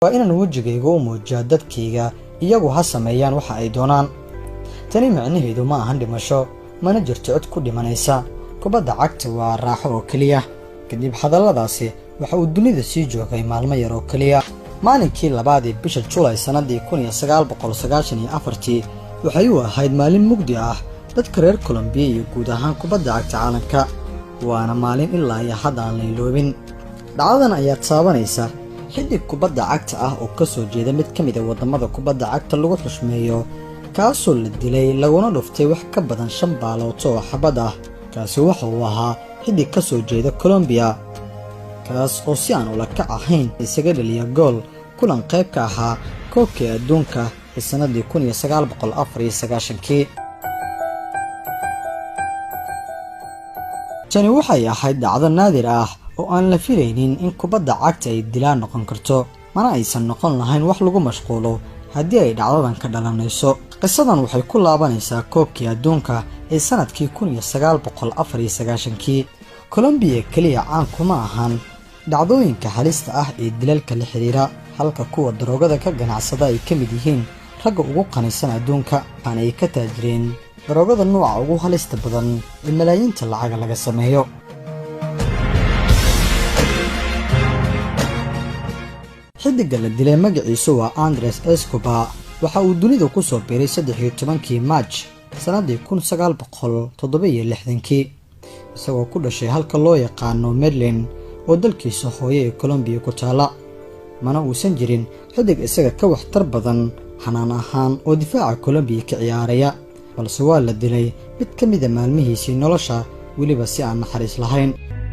waa inaan wajigayga u muujiyo dadkayga iyagu ha sameeyaan waxa ay doonaan. tani macnaheedu ma ahan dhimasho, mana jirto cid ku dhimanaysa. kubadda cagta waa raaxo oo kaliya. kadib hadalladaasi waxa uu dunida sii joogay maalmo yar oo kaliya. maalinkii labaad ee bisha July sanadii 1994 waxay u ahayd maalin mugdi ah dadka reer Colombia iyo guud ahaan kubadda cagta caalamka. waana maalin ilaa iyo hadda aan la iloobin. dhacdadan ayaa taabanaysa xiddig kubadda cagta ah oo ka soo jeeda mid ka mid ah wadamada kubadda cagta lagu xushmeeyo, kaasoo la dilay laguna dhuftay wax ka badan 5 baalood oo xabad ah. kaasi waxa uu ahaa xiddig ka soo jeeda Colombia, kaas oo si aan ula kac ahayn isaga dhaliya gool kulan qayb ka ahaa koobkii adduunka ee sanadii 1994. tani waxay ahayd dhacdo naadir ah oo aan la filaynin in kubadda cagta ay dilaan noqon karto, mana aysan noqon lahayn wax lagu mashquulo haddii ay dhacdadan ka dhalanayso. qisadan waxay ku laabanaysaa koobkii adduunka ee sanadkii 1994. Colombia kaliya caan kuma ahan dhacdooyinka halista ah ee dilalka la xiriira, halka kuwa daroogada ka ganacsada ay ka mid yihiin ragga ugu qanisan adduunka, waxaana ay ka taajireen daroogada nooca ugu halista badan ee malaayiinta lacaga laga sameeyo. xiddiga la dilay magaciisu waa Andres Escobar. waxa uu dunida ku soo biiray 13 March sanadii 1967 isagoo ku dhashay halka loo yaqaano Medellin oo dalkiisa hooyo ee Colombia ku taala. mana uusan jirin xiddig isaga ka waxtar badan xanaan ahaan oo difaaca Colombia ka ciyaaraya, balse waa la dilay mid ka mid ah maalmihiisii nolosha, weliba si aan naxariis lahayn.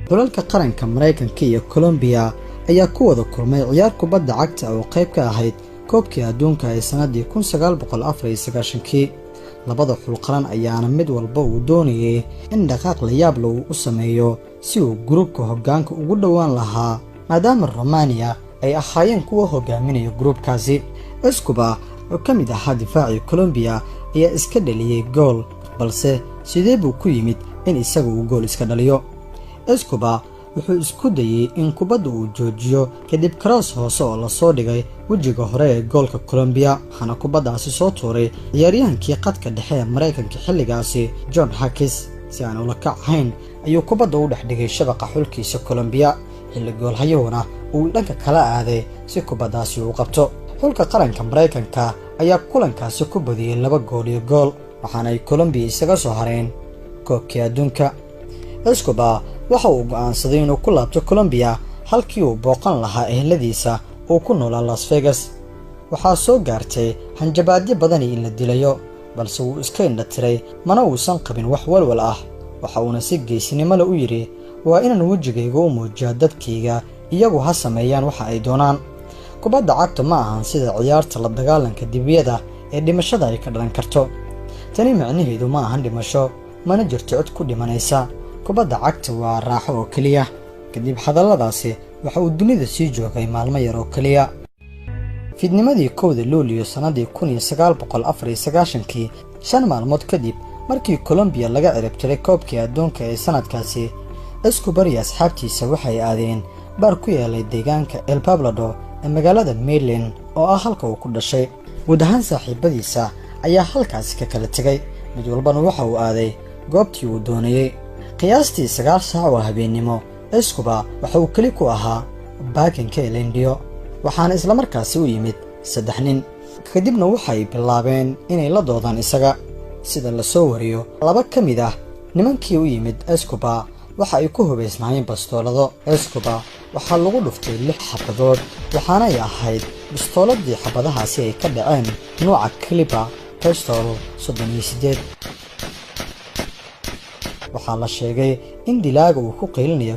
dalalka qaranka Mareykanka iyo Colombia ayaa ku wada kulmay ciyaar kubadda cagta oo qayb ka ahayd koobkii adduunka ee sanadii 1994. labada xul qaran ayaana mid walba uu doonayay in dhaqaaq la yaab leh uu sameeyo si uu gruubka hoggaanka ugu dhawaan lahaa, maadaama Romania ay ahaayeen kuwa hogaaminaya gruubkaasi. Escobar oo ka mid ahaa difaacii Colombia ayaa iska dhaliyay gool, balse sidee buu ku yimid in isaga uu gool iska dhaliyo? Escobar wuxuu isku dayay in kubadda uu joojiyo kadib cross hoose oo la soo dhigay wajiga hore ee goolka Colombia, waxaana kubaddaasi soo tuuray ciyaaryahankii qadka dhexe ee Mareykanka xilligaasi John Hackis. si aan ula kac ahayn ayuu kubadda u dhex dhigay shabaqa xulkiisa Colombia, xilli goolhayahuna uu dhanka kala aaday si kubaddaasi uu qabto. xulka qaranka Mareykanka ayaa kulankaasi ku badiyay 2 gool iyo gool, waxaana ay Colombia isaga soo hareen koobkii adduunka. Escobar waxa uu go'aansaday inuu ku laabto Colombia halkii uu booqan lahaa eheladiisa oo ku noolaa Las Vegas. waxaa soo gaartay hanjabaadyo badan in la dilayo, balse wuu iska indhatiray, mana uusan qabin wax walwal ah. waxa uuna si geesinimo leh u yiri, waa inaan wajigayga u muujiyo dadkayga iyagu ha sameeyaan waxa ay doonaan. kubadda cagta ma ahan sida ciyaarta la dagaalanka dibiyada ee dhimashada ay ka dhalan karto. tani macnaheedu ma ahan dhimasho, mana jirto cid ku dhimanaysa. kubadda cagta waa raaxo oo kaliya. kadib hadalladaasi waxa uu dunida sii joogay maalmo yar oo kaliya. fidnimadii 1 Luulyo sanadii 1994, 5 maalmood kadib markii Colombia laga ciribtiray koobkii adduunka ee sanadkaasi, Escobar iyo asxaabtiisa waxay aadeen baar ku yaalay deegaanka El Poblado ee magaalada Medellin oo ah halka uu ku dhashay. guud ahaan saaxiibadiisa ayaa halkaasi ka kala tegay, mid walbana waxa uu aaday goobtii uu doonayay. qiyaastii 9 saac oo habeenimo, Escobar waxa uu kali ku ahaa baakinka Elendio, waxaana isla markaasi u yimid 3 nin. kadibna waxay bilaabeen inay la doodaan isaga. sida la soo wariyo, 2 ka mid ah nimankii u yimid Escobar waxa ay ku hubaysnaayeen bastoolado. Escobar waxaa lagu dhuftay 6 xabadood, waxaana ay ahayd bastooladii xabadahaasi ay ka dhaceen nooca Caliber Pistol 38. waxaa la sheegay in dilaaga uu ku qiilinayo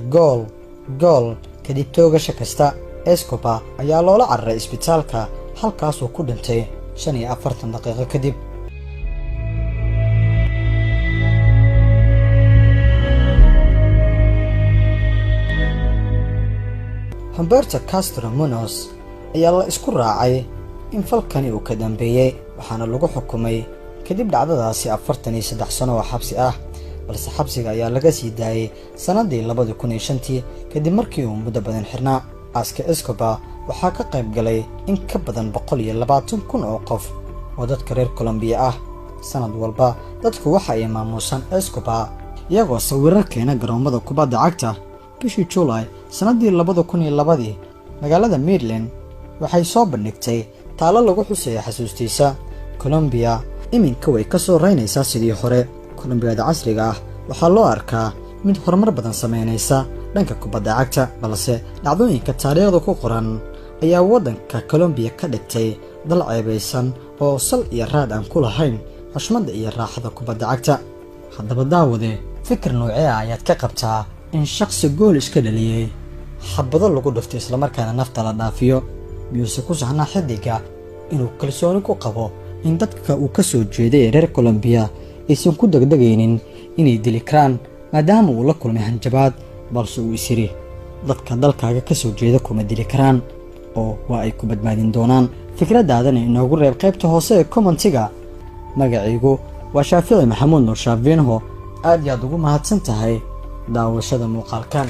gool kadib toogasho kasta. Escobar ayaa loola cararay isbitaalka, halkaas uu ku dhintay 45 daqiiqo kadib. Humberto Castro Munoz ayaa la isku raacay in falkani uu ka dambeeyay, waxaana lagu xukumay kadib dhacdadaasi 43 sano oo xabsi ah, balse xabsiga ayaa laga sii daayay sanadii 2005 kadib markii uu muddo badan xirnaa. aaska Escobar waxaa ka qayb galay in ka badan 120,000 oo qof oo dadka reer Colombia ah. sanad walba dadku waxa ay maamuusan Escobar iyagoo sawirro keena garoomada kubadda cagta. bishii July sanadii 2002 magaalada Medellin waxay soo bandhigtay taalo lagu xuseeyo xasuustiisa. Colombia iminka way ka soo raynaysaa sidii hore. Colombiyada casriga ah waxaa loo arkaa mid horumar badan sameynaysa dhanka kubadda cagta, balse dhacdooyinka taariikhda ku qoran ayaa waddanka Colombia ka dhigtay dal ceebaysan oo sal iyo raad aan ku lahayn xushmada iyo raaxada kubadda cagta. haddaba daawade, fikir noocee ah ayaad ka qabtaa in shakhsi gool iska dhaliyay xabado lagu dhufto isla markaana nafta la dhaafiyo? miyuuse ku sahnaa xidiga inuu kalsooni ku qabo in dadka uu ka soo jeeday reer Colombia aysan ku degdegaynin inay dili karaan maadaama uu la kulmay hanjabaad, balse uu isiri dadka dalkaaga ka soo jeeda kuma dili karaan oo waa ay ku badbaadin doonaan? fikradaadana inoogu reeb qaybta hoose ee commentiga. magacaygu waa Shaafici Maxamuud Nuur Shaafinho. aad iyo aad ugu mahadsan tahay daawashada muuqaalkan.